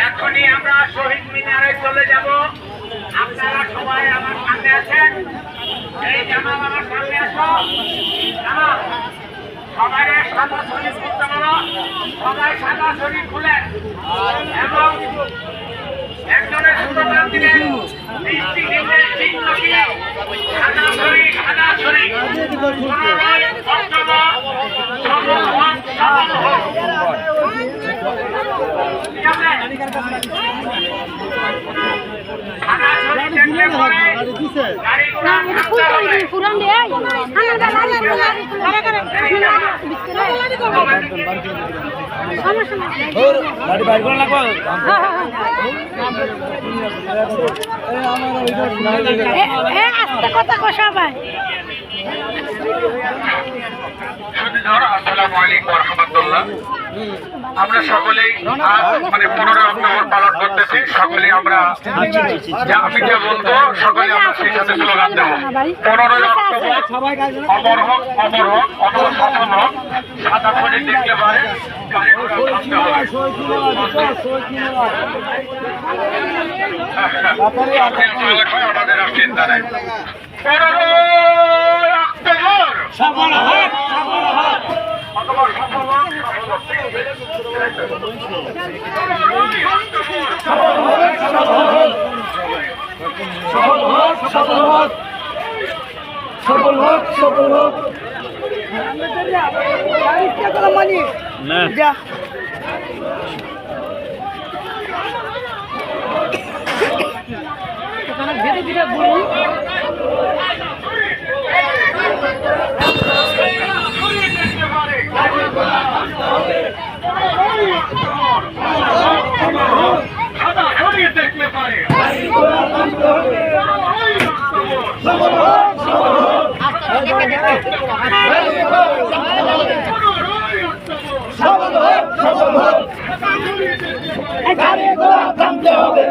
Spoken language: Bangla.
এখনই আমরা শহীদ মিনারে চলে যাব। আপনারা সবাই আমার সামনে আছেন। এই জামাল আমার সামনে আসো। সবাই সাদা শরীর করতে পারো, সবাই সাদা শরীর খুলেন এবং একজনের স্লোগান দিলেন দৃষ্টিহীনের চিহ্ন কি সাদা শরীর সাদা শরীর 15ই অক্টোবর সফল হোক সফল হোক। সাদা শরীর দেখলে পরে গাড়ি ঘোড়া থামতে হবে। আসসালামু আলাইকুম ওয়া রাহমাতুল্লাহ। আমরা সকলেই মানে 15 অক্টোবর পালন করতেছি। সকলেই আমরা আমি যা বলবো সকলে আমরা সেই সাথে স্লোগান দেবো। 15 অক্টোবর অমর হোক অমর হোক অমর সফল হোক। সাদা শরীর দেখলে পারে গাড়ি ঘোড়া থামতে হবে। আমাদের আর চিন্তা নেই। 15 অক্টোবর সফল হোক সফল হোক অক্টোবর সফল হোক সফল হোক সফল হোক না যা ধীরে ধীরে বলুন। দেখলে পারে থামতে হবে।